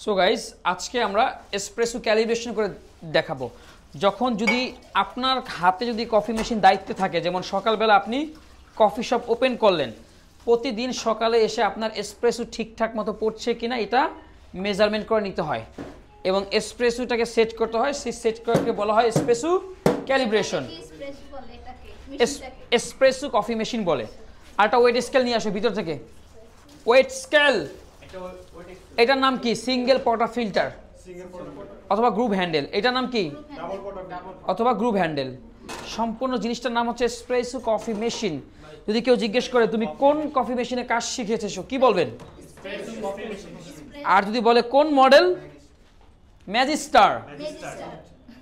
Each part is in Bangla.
সো গাইস আজকে আমরা এসপ্রেসো ক্যালিব্রেশন করে দেখাবো। যখন যদি আপনার হাতে যদি কফি মেশিন দায়িত্বে থাকে, যেমন সকালবেলা আপনি কফি শপ ওপেন করলেন, প্রতিদিন সকালে এসে আপনার এসপ্রেসো ঠিকঠাক মতো পড়ছে কিনা এটা মেজারমেন্ট করে নিতে হয় এবং এসপ্রেসোটাকে সেট করতে হয়। সেই সেট করতে বলা হয় espresso calibration. Espresso coffee machine বলে। আর একটা ওয়েট স্কেল নিয়ে আসো ভিতর থেকে। ওয়েট স্কেল, এটার নাম কি? সিঙ্গেল পটা ফিল্টার অথবা গ্রুপ হ্যান্ডেল। এটার নাম কি? অথবা গ্রুপ হ্যান্ডেল। সম্পূর্ণ জিনিসটার নাম হচ্ছে এসপ্রেসো কফি মেশিন। যদি কেউ জিজ্ঞেস করে তুমি কোন কফি মেশিনে কাজ শিখেছো, কি বলবেন? আর যদি বলে কোন মডেল, ম্যাজিস্টার।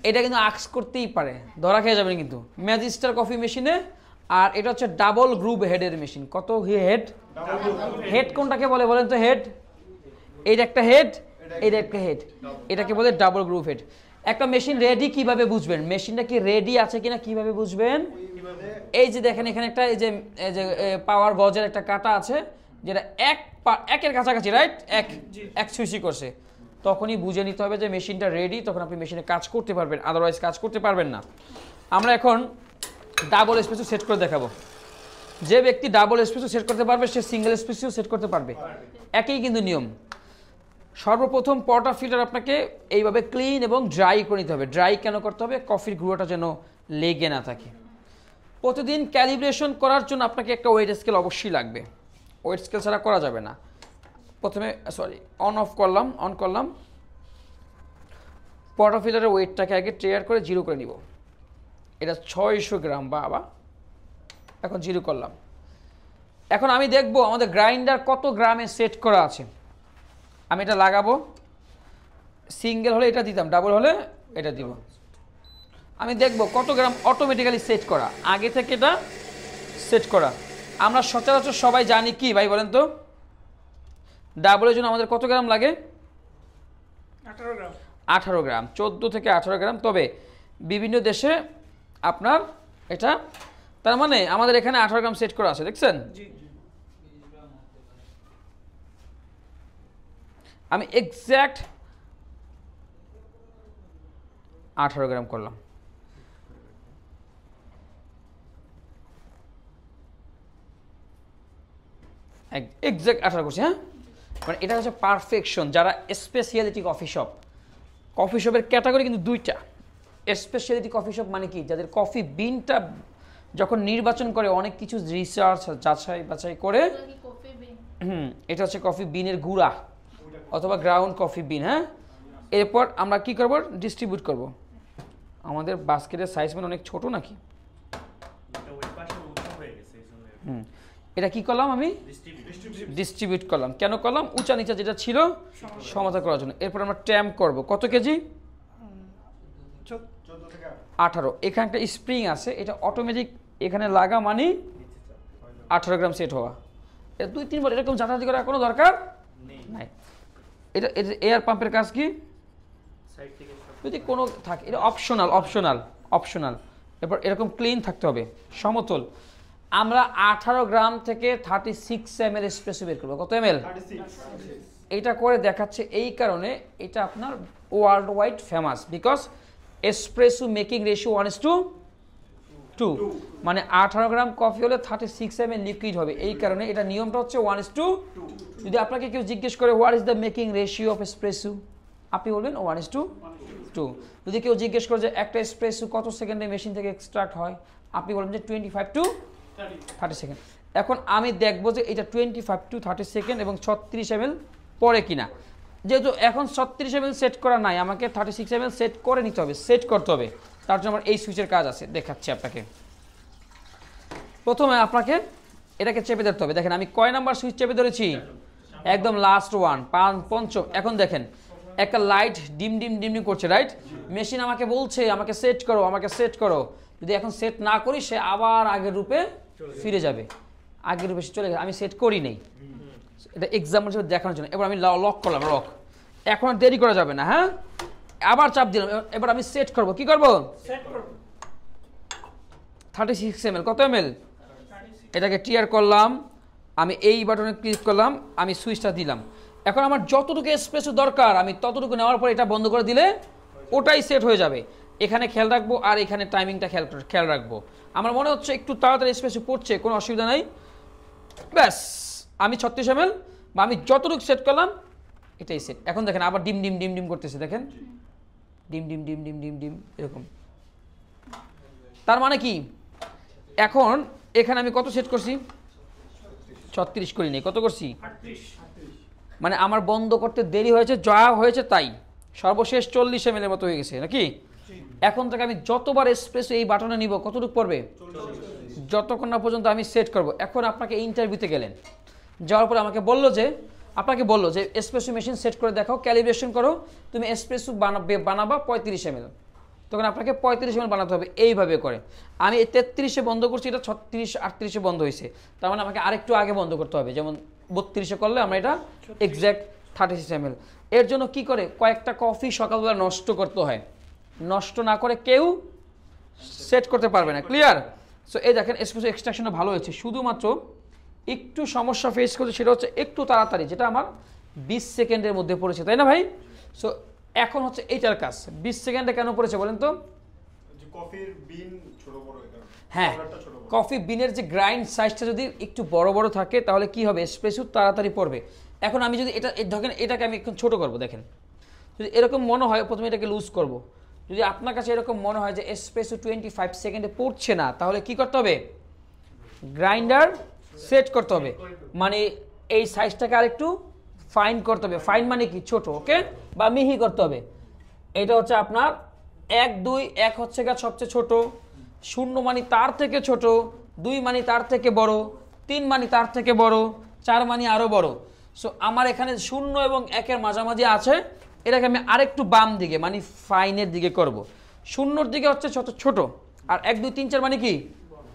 এটা কিন্তু আক্স করতেই পারে, ধরা খেয়ে যাবেন কিন্তু। ম্যাজিস্টার কফি মেশিনে। আর এটা হচ্ছে ডাবল গ্রুপ হেডের মেশিন। কত হেড? হেড কোনটাকে বলে বলেন তো? হেড, এইটা একটা হেড, এইটা একটা হেড, এটাকে বলে ডাবল গ্রুপ হেড। একটা মেশিন রেডি কিভাবে বুঝবেন? মেশিনটা কি রেডি আছে কিনা কিভাবে বুঝবেন? এই যে দেখেন এখানে একটা এই যে পাওয়ার গজের একটা কাটা আছে, যেটা একের কাছাকাছি, রাইট? এক সুইচি করছে, তখনই বুঝে নিতে হবে যে মেশিনটা রেডি, তখন আপনি মেশিনে কাজ করতে পারবেন, আদারওয়াইজ কাজ করতে পারবেন না। আমরা এখন ডাবল এসপ্রেসো সেট করে দেখাবো। যে ব্যক্তি ডাবল এসপ্রেসো সেট করতে পারবে সে সিঙ্গেল এসপ্রেসো সেট করতে পারবে। একই কিন্তু নিয়ম। সর্বপ্রথম পটা ফিল্টার আপনাকে এইভাবে ক্লিন এবং ড্রাই করে নিতে হবে। ড্রাই কেন করতে হবে? কফির গুঁড়োটা যেন লেগে না থাকে। প্রতিদিন ক্যালিব্রেশন করার জন্য আপনাকে একটা ওয়েট স্কেল অবশ্যই লাগবে। ওয়েট স্কেল ছাড়া করা যাবে না। প্রথমে অন করলাম। পটা ফিল্টারের ওয়েটটাকে আগে ট্রেয়ার করে জিরো করে নিব। এটা 600 গ্রাম। বাবা, এখন জিরো করলাম। এখন আমি দেখব আমাদের গ্রাইন্ডার কত গ্রামে সেট করা আছে। আমি এটা লাগাবো। সিঙ্গেল হলে এটা দিতাম, ডাবল হলে এটা দিব। আমি দেখব কত গ্রাম অটোমেটিক্যালি সেট করা, আগে থেকে এটা সেট করা। আমরা সচরাচর সবাই জানি কি ভাই বলেন তো, ডাবলের জন্য আমাদের কত গ্রাম লাগে? 18 গ্রাম, 14 থেকে 18 গ্রাম। তবে বিভিন্ন দেশে আপনার এটা, তার মানে আমাদের এখানে 18 গ্রাম সেট করা আছে, দেখছেন? আমি এক্স্যাক্ট 18 গ্রাম করলাম। এক্স্যাক্ট 18 করছি। হ্যাঁ, মানে এটা হচ্ছে পারফেকশন। যারা স্পেশালিটি কফি শপের ক্যাটাগরি কিন্তু দুইটা। স্পেশালিটি কফি শপ মানে কি? যাদের কফি বিনটা যখন নির্বাচন করে অনেক কিছু রিসার্চ বাছাই করে, এটা হচ্ছে কফি বিনের গুঁড়া অথবা গ্রাউন্ড কফি বিন। হ্যাঁ, এরপর আমরা কি করব? ডিস্ট্রিবিউট করব। আমাদের বাস্কেটের সাইজ মানে অনেক ছোট নাকি? এটা কি করলাম? আমি ডিস্ট্রিবিউট করলাম। কেন করলাম? উঁচা নিচা যেটা ছিল সমাধান করার জন্য। এরপর আমরা ট্যাম্প করব। কত কেজি? 18। এখানে একটা স্প্রিং আছে, এটা অটোমেটিক এখানে লাগা মানে 18 গ্রাম সেট হওয়া। এটা 2-3 বার এরকম যাতায়াত করার কোনো দরকার নাই। এটা এয়ার পাম্পের কাজ কি? যদি কোনো থাকে, এটা অপশনাল। এরপর এরকম ক্লিন থাকতে হবে, সমতল। আমরা 18 গ্রাম থেকে 36 ml এসপ্রেসো বের করবো। কত ml? এটা করে দেখাচ্ছে এই কারণে, এটা আপনার world wide famous, because espresso making ratio 1:2, মানে 18 গ্রাম কফি হলে 36 ml লিকুইড হবে। এই কারণে এটা নিয়মটা হচ্ছে 1:2। যদি আপনাকে কেউ জিজ্ঞেস করে what is the making ratio of espresso, আপনি বলবেন 1:2। যদি কেউ জিজ্ঞেস করে যে একটা এসপ্রেসো কত সেকেন্ডে মেশিন থেকে এক্সট্রাক্ট হয়, আপনি বলবেন যে 25 to 30 সেকেন্ড। এখন আমি দেখবো যে এটা 25 to 30 সেকেন্ড এবং 36 ml পরে কিনা। যেহেতু এখন 36 ml সেট করা নাই, আমাকে 36 ml সেট করে নিতে হবে, সেট করতে হবে। তার জন্য আমার এই সুইচের কাজ আছে, দেখাচ্ছি আপনাকে। প্রথমে আপনাকে এটাকে চেপে ধরতে হবে। দেখেন আমি কয় নাম্বার সুইচ চেপে ধরেছি? একদম লাস্ট ওয়ান, পঞ্চম। এখন দেখেন একটা লাইট ডিম করছে, রাইট? মেশিন আমাকে বলছে আমাকে সেট করো। যদি এখন সেট না করি সে আবার আগের রূপে ফিরে যাবে, আগের রূপে চলে যাবে। আমি সেট করি নেই, এটা এক্সাম্পল হিসেবে দেখানোর জন্য। এবার আমি লক করলাম। এখন আর দেরি করা যাবে না। হ্যাঁ, আবার চাপ দিলাম। এবার আমি সেট করব। কি করব? 36 ml। কত ml? এটাকে টিয়ার করলাম। আমি এই বাটনে ক্লিক করলাম, আমি সুইচটা দিলাম। এখন আমার যতটুকু এসপ্রেসো দরকার আমি ততটুকু নেওয়ার পর এটা বন্ধ করে দিলে ওটাই সেট হয়ে যাবে। এখানে খেয়াল রাখবো আর এখানে টাইমিংটা খেয়াল রাখবো। আমার মনে হচ্ছে একটু তাড়াতাড়ি এসপ্রেসো পড়ছে, কোনো অসুবিধা নাই, ব্যাস আমি 36 ml বা আমি যতটুকু সেট করলাম এটাই সেট। এখন দেখেন আবার ডিম ডিম ডিম ডিম করতেছে, দেখেন ডিম ডিম ডিম ডিম ডিম ডিম এরকম। তার মানে কি এখন এখানে আমি কত সেট করছি? 36 করি নেই, কত করছি? 38। মানে আমার বন্ধ করতে দেরি হয়েছে, যা হয়েছে তাই, সর্বশেষ 40 ml এর মতো হয়ে গেছে নাকি। এখন থেকে আমি যতবার এসপ্রেসো এই বাটনে নিব কতটুকু পড়বে? যতক্ষণ না পর্যন্ত আমি সেট করব। এখন আপনাকে ইন্টারভিউতে গেলেন, যাওয়ার পরে আপনাকে বললো যে এসপ্রেসো মেশিন সেট করে দেখাও, ক্যালিব্রেশন করো, তুমি এসপ্রেসো বানাবা 35 ml। তখন আপনাকে 35 ml বানাতে হবে এইভাবে করে। আমি 33-এ বন্ধ করছি, এটা 36-38-এ বন্ধ হয়েছে, তার মানে আমাকে আরেকটু আগে বন্ধ করতে হবে, যেমন 32-এ করলে আমরা এটা এক্স্যাক্ট 36 ml। এর জন্য কি করে কয়েকটা কফি সকালবেলা নষ্ট করতে হয়, নষ্ট না করে কেউ সেট করতে পারবে না, ক্লিয়ার? সো এই দেখেন এসপ্রেসো এক্সট্রাকশনটা ভালো হয়েছে, শুধুমাত্র একটু সমস্যা ফেস করছে, সেটা হচ্ছে একটু তাড়াতাড়ি, যেটা আমার 20 সেকেন্ডের মধ্যে পড়েছে, তাই না ভাই? সো এখন হচ্ছে এইটার কাজ 20 সেকেন্ডে কেন পড়েছে বলেন তো? কফির বিন ছোট বড় এটা, হ্যাঁ, কফি বিনের যে গ্রাইন্ড সাইজটা যদি একটু বড় বড় থাকে তাহলে কি হবে, এসপ্রেসো তাড়াতাড়ি পড়বে। এখন আমি যদি এটা দেখেন, এটাকে আমি এখন ছোট করব, দেখেন যদি এরকম মনে হয় প্রথমে এটাকে লুজ করব। যদি আপনার কাছে এরকম মনে হয় যে এসপ্রেসো 25 সেকেন্ডে পড়ছে না, তাহলে কি করতে হবে? গ্রাইন্ডার সেট করতে হবে, মানে এই সাইজটাকে আরেকটু ফাইন করতে হবে। ফাইন মানে কি? ছোট, ওকে, বা মিহি করতে হবে। এটা হচ্ছে আপনার 1 2, 1 হচ্ছে গা সবচেয়ে ছোট, 0 মানে তার থেকে ছোট, 2 মানে তার থেকে বড়, 3 মানে তার থেকে বড়, 4 মানে আরো বড়। সো আমার এখানে 0 এবং 1-এর মাঝামাঝি আছে, এটাকে আমি আরেকটু বাম দিকে মানে ফাইনের দিকে করব। 0-র দিকে হচ্ছে ছোট, আর 1 2 3 4 মানে কি?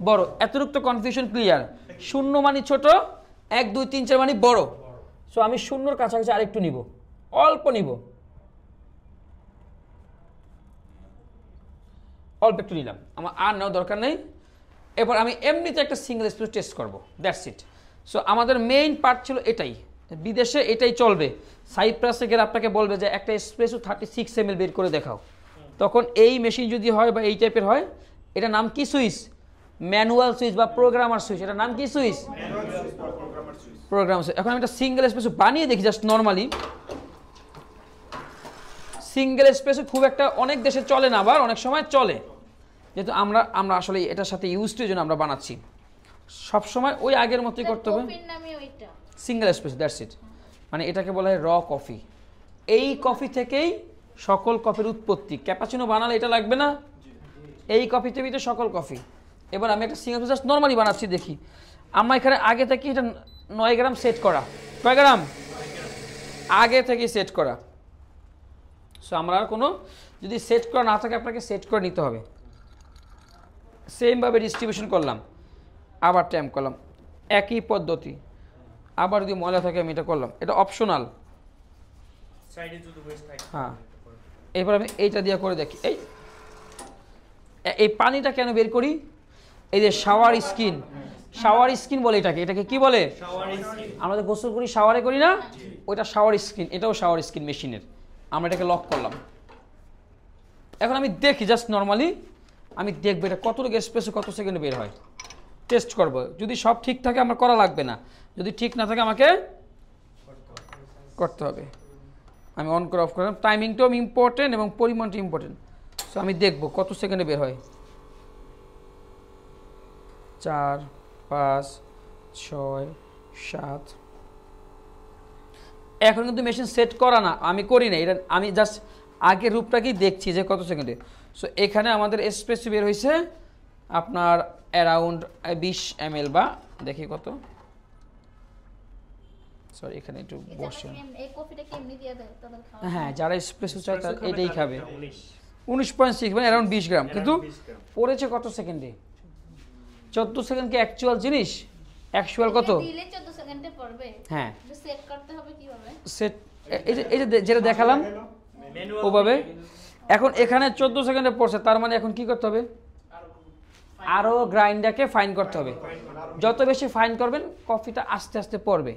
বড়। এতটুকু তো কনফিউশন ক্লিয়ার? 0 মানে ছোট, 1 2 3 4 মানে বড়। সো আমি 0-র কাছাকাছি আরেকটু নিব, অল্প নিব, অল্প একটু নিলাম, আমার আর নেওয়ার দরকার নেই। এরপর আমি এমনিতে একটা সিঙ্গেল এসপ্রেসো টেস্ট করব, দ্যাটস ইট। সো আমাদের মেইন পার্ট ছিল এটাই, বিদেশে এটাই চলবে। সাইপ্রাসে গেলে আপনাকে বলবে যে একটা এসপ্রেসো 36 ml বের করে দেখাও, তখন এই মেশিন যদি হয় বা এই টাইপের হয়, এটা নাম কি? সুইচ, ম্যানুয়াল সুইচ বা প্রোগ্রামার সুইচ, এটা নাম কি? Switch, program switch. এখন আমি একটা সিঙ্গেল এসপ্রেসো বানিয়ে দেখি জাস্ট নর্মালি। সিঙ্গেল এসপ্রেসো খুব একটা অনেক দেশে চলে না, আবার অনেক সময় চলে, যেহেতু আমরা আসলে এটার সাথে ইউজ টু, জন্য আমরা বানাচ্ছি। সব সময় ওই আগের মতোই করতে হবে, সিঙ্গেল এসপ্রেসো, দ্যাটস ইট। মানে এটাকে বলা হয় র কফি। এই কফি থেকেই সকল কফির উৎপত্তি। ক্যাপাচিনো বানালে এটা লাগবে না, এই কফি থেকেই সকল কফি। এবার আমি একটা সিঙ্গেল জাস্ট নর্মালি বানাচ্ছি, দেখি। আমার এখানে আগে থেকে এটা 9 গ্রাম সেট করা, কয় গ্রাম? আগে থেকে সেট করা। সো আমরা আর কোনো যদি সেট করা না থাকে আপনাকে সেট করে নিতে হবে। সেমভাবে ডিস্ট্রিবিউশন করলাম, আবার ট্যাম্প করলাম, একই পদ্ধতি। আবার যদি ময়লা থাকে আমি এটা করলাম, এটা অপশনাল। হ্যাঁ, এরপর আমি এইটা দিয়ে করে দেখি। এই পানিটা কেন বের করি? এই যে শাওয়ার স্কিন বলে এটাকে কি বলে? আমরা যে গোসল করি শাওয়ারে করি না, ওইটা শাওয়ার স্কিন, এটাও শাওয়ার স্কিন মেশিনের। আমরা এটাকে লক করলাম। এখন আমি দেখি জাস্ট নর্মালি, আমি দেখবো এটা কতটুকু এসপ্রেসো কত সেকেন্ডে বের হয়, টেস্ট করব। যদি সব ঠিক থাকে আমার করা লাগবে না, যদি ঠিক না থাকে আমাকে করতে হবে। আমি অন করে অফ করলাম। টাইমিংটাও ইম্পর্টেন্ট এবং পরিমাণটা ইম্পর্টেন্ট। সো আমি দেখব কত সেকেন্ডে বের হয়। 4 5 6 7। এখন কিন্তু মেশিন সেট করা না, আমি করি না এটা, আমি জাস্ট আগের রূপটাকেই দেখছি যে কত সেকেন্ডে। সো এখানে আমাদের এসপ্রেসো বের হয়েছে আপনার অ্যারাউন্ড 20 ml, বা দেখি কত, সরি এখানে একটু বসে। হ্যাঁ, যারা এসপ্রেসো চায় তারা এটাই খাবে। 19.6 মানে অ্যারাউন্ড 20 গ্রাম, কিন্তু পড়েছে কত সেকেন্ডে? 14 সেকেন্ড কি অ্যাকচুয়াল জিনিস? অ্যাকচুয়াল কত? হ্যাঁ, সেট এই যে যেটা দেখালাম ওভাবে। এখন এখানে 14 সেকেন্ডে পড়ছে, তার মানে এখন কি করতে হবে? আরো গ্রাইন্ডারকে ফাইন করতে হবে। যত বেশি ফাইন করবেন কফিটা আস্তে আস্তে পড়বে।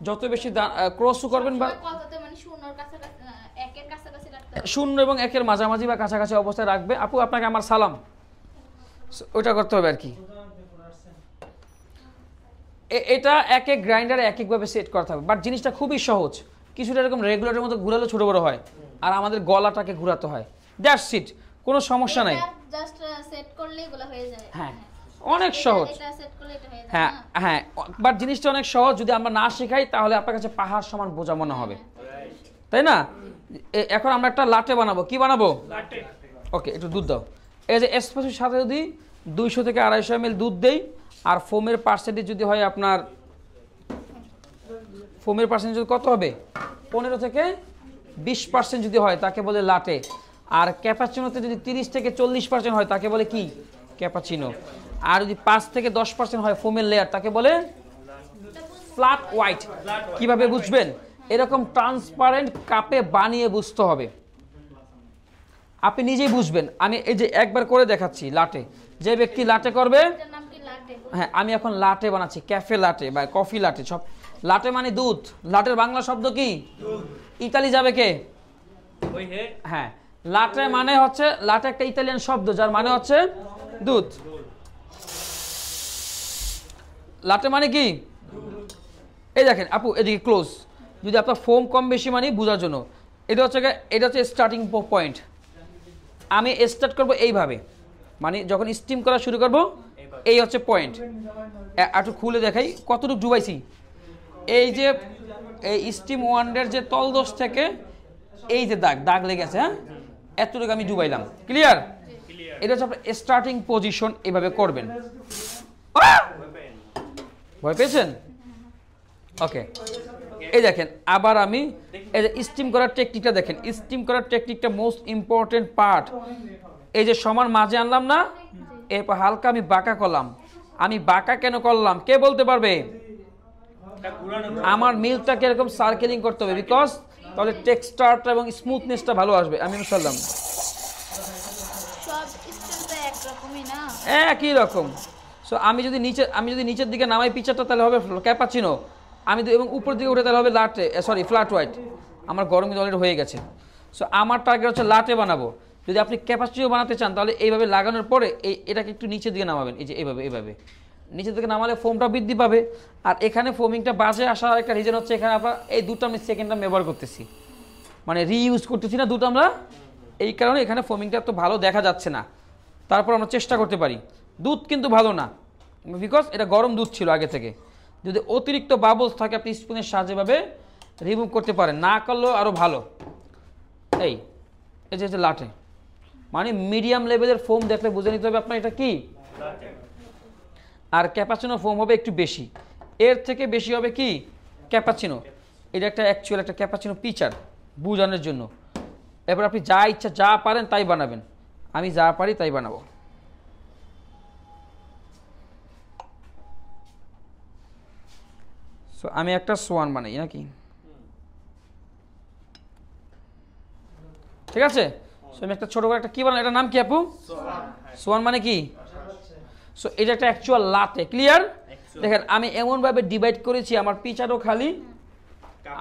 যত বেশি ক্রসও করবেন বা কততে মানে শূন্যর কাছাকাছি একের কাছাকাছি রাখতে হবে। শূন্য এবং একের মাঝামাঝি বা কাছাকাছি অবস্থায় রাখবে। আপু আপনাকে আমার সালাম, ওইটা করতে হবে আর কি। এটা এক এক গ্রাইন্ডারে এক একভাবে সেট করতে হবে, বাট জিনিসটা খুবই সহজ। কিছুটা এরকম রেগুলেটরের মতো ঘুরালে ছোট বড় হয়, আর আমাদের গলাটাকে ঘুরাতে হয়, দ্যাটস ইট, কোনো সমস্যা নাই। জাস্ট সেট করলেই এগুলো হয়ে যায়। হ্যাঁ অনেক সহজ। এটা সেট করলে এটা হয়ে যায়। হ্যাঁ হ্যাঁ, বাট জিনিসটা অনেক সহজ। যদি আমরা না শেখাই তাহলে আপনার কাছে পাহাড় সমান বোঝা মনে হবে, তাই না? এখন আমরা একটা লাটে বানাবো। কি বানাবো? ওকে, একটু দুধ দাও। এই যে এসপ্রেসোর সাথে যদি 200 থেকে 250 ml দুধ দেই, আর ফোমের পার্সেন্টেজ যদি হয় আপনার, ফোমের পার্সেন্টেজ কত হবে? 15 থেকে 20% যদি হয় তাকে বলে লাটে। আর ক্যাপাচিনোতে যদি 30 থেকে 40% হয় তাকে বলে কি? ক্যাপাচিনো। আর যদি 5 থেকে 10% হয় ফোমের লেয়ার তাকে বলে ফ্ল্যাট হোয়াইট। কিভাবে বুঝবেন? এরকম ট্রান্সপারেন্ট কাপে বানিয়ে বুঝতে হবে, আপনি নিজেই বুঝবেন। আমি এই যে একবার করে দেখাচ্ছি লাটে। যে ব্যক্তি লাটে করবে, এটার নাম কি লাটে? হ্যাঁ আমি এখন লাটে বানাচ্ছি, ক্যাফে লাটে বা কফি লাটে। সব লাটে মানে দুধ। লাটের বাংলা শব্দ কি? ইতালি যাবে কে? হ্যাঁ, লাটে মানে হচ্ছে, লাটে একটা ইতালিয়ান শব্দ যার মানে হচ্ছে দুধ। লাটে মানে কি? এই দেখেন আপু, এদিকে ক্লোজ। যদি আপনার ফোম কম বেশি মানে বোঝার জন্য, এটা হচ্ছে স্টার্টিং পয়েন্ট। আমি স্টার্ট করব এইভাবে, মানে যখন স্টিম করা শুরু করব এই হচ্ছে পয়েন্ট। একটু খুলে দেখাই কতটুকু ডুবাইছি। এই যে এই স্টিম ওয়ান্ডের যে তলদোষ থেকে এই যে দাগ লেগেছে, হ্যাঁ এতটুকু আমি ডুবাইলাম। ক্লিয়ার? এটা হচ্ছে আপনার স্টার্টিং পজিশন, এভাবে করবেন। ভয় পেয়েছেন? ওকে, এই দেখেন আবার আমি এই যে স্টিম করার টেকনিকটা দেখেন। স্টিম করার টেকনিকটা মোস্ট ইম্পর্টেন্ট পার্ট। এই যে সমান মাঝে আনলাম না, এরপর হালকা আমি বাঁকা করলাম। আমি বাঁকা কেন করলাম কে বলতে পারবে? আমার মিল্কটা কিরকম সার্কেলিং করতে হবে, বিকজ তাহলে টেক্সচারটা এবং স্মুথনেসটা ভালো আসবে। আমি বললাম সব স্টিম তো একরকমই না, একই রকম। সো আমি যদি নিচের দিকে নামাই পিচারটা তাহলে হবে ক্যাপাচিনো। আমি এবং উপর দিকে উঠে তাহলে হবে লাটে, সরি ফ্ল্যাট হোয়াইট। আমার গরম কিন্তু অলরেডি হয়ে গেছে। সো আমার টার্গেট হচ্ছে লাটে বানাবো। যদি আপনি ক্যাপাচিনো বানাতে চান তাহলে এইভাবে লাগানোর পরে এটাকে একটু নিচের দিকে নামাবেন। এই যে এইভাবে নিচের দিকে নামালে ফোমটা বৃদ্ধি পাবে। আর এখানে ফোমিংটা বাজে আসার একটা রিজন হচ্ছে, এখানে আমরা এই দুটো আমি সেকেন্ড টাইম ব্যবহার করতেছি, মানে রিইউজ করতেছি না দুটো আমরা, এই কারণে এখানে ফোমিংটা এত ভালো দেখা যাচ্ছে না। তারপর আমরা চেষ্টা করতে পারি। দুধ কিন্তু ভালো না, বিকজ এটা গরম দুধ ছিল আগে থেকে। যদি অতিরিক্ত বাবলস থাকে আপনি স্পুনের সাহায্যে ভাবে রিমুভ করতে পারেন, না করলেও আরও ভালো। এই যে লাটে মানে মিডিয়াম লেভেলের ফোম দেখলে বুঝে নিতে হবে আপনার এটা কি। আর ক্যাপাচিনো ফোম হবে একটু বেশি, এর থেকে বেশি হবে কি ক্যাপাচিনো। এটা একটা অ্যাকচুয়াল একটা ক্যাপাচিনো পিচার বোঝানোর জন্য। এবার আপনি যা ইচ্ছা যা পারেন তাই বানাবেন, আমি যা পারি তাই বানাবো। সো আমি একটা সোয়ান বানাই নাকি, ঠিক আছে? সো আমি একটা ছোট করে একটা কি বানাই, এটার নাম কি আপু? সোয়ান মানে কি? সো এটা একটা অ্যাকচুয়াল লাটে। ক্লিয়ার? দেখেন আমি এমনভাবে ডিভাইড করেছি, আমার পিচারও খালি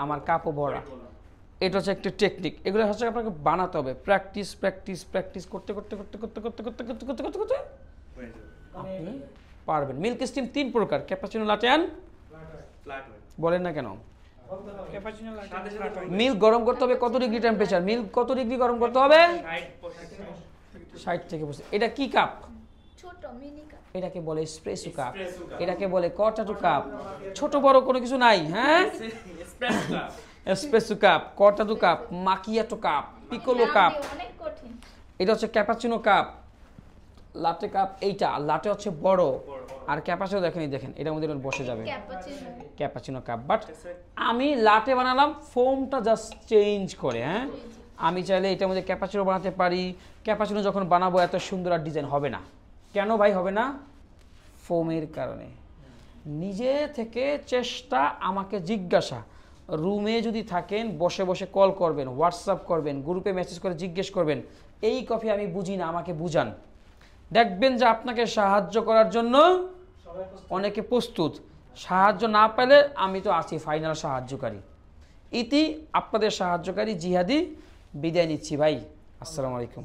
আমার কাপও ভরা। এটা হচ্ছে একটা টেকনিক। এগুলো হচ্ছে আপনাকে বানাতে হবে, প্র্যাকটিস প্র্যাকটিস প্র্যাকটিস করতে করতে করতে করতে করতে করতে করতে করতে করতে করতে আপনি পারবেন। মিল্ক স্টিম 3 প্রকার, ক্যাপাচিনো, লাটে অ্যান্ড বলেন না কেন? মিল্ক গরম করতে হবে কত ডিগ্রি টেম্পারেচার? মিল্ক কত ডিগ্রি গরম করতে হবে? 60 থেকে 65। এটা কি কাপ? ছোট মিনি কাপ। এটাকে বলে এসপ্রেসো কাপ, এটাকে বলে কটাটু কাপ। ছোট বড় কোনো কিছু নাই, হ্যাঁ? এসপ্রেসো কাপ, কটাটু cup, macchiato cup, piccolo cup. অনেক কঠিন। এটা হচ্ছে ক্যাপাচিনো কাপ, লাটে কাপ এইটা। লাটে হচ্ছে বড়, আর ক্যাপাচিনো দেখেন এটার মধ্যে বসে যাবে ক্যাপাচিনো কাপ। বাট আমি লাটে বানালাম, ফোমটা জাস্ট চেঞ্জ করে। হ্যাঁ, আমি চাইলে এটার মধ্যে ক্যাপাচিনো বানাতে পারি। ক্যাপাচিনো যখন বানাবো এত সুন্দর আর ডিজাইন হবে না। কেন ভাই হবে না? ফোমের কারণে। নিজে থেকে চেষ্টা, আমাকে জিজ্ঞাসা। রুমে যদি থাকেন বসে বসে কল করবেন, হোয়াটসঅ্যাপ করবেন, গ্রুপে মেসেজ করে জিজ্ঞেস করবেন এই কফি আমি বুঝি না, আমাকে বুঝান। দেখবেন যে আপনাকে সাহায্য করার জন্য অনেকে প্রস্তুত। সাহায্য না পেলে আমি তো আছি ফাইনাল সাহায্যকারী। ইতি আপনাদের সাহায্যকারী জিহাদি, বিদায় নিচ্ছি ভাই। আসসালামু আলাইকুম।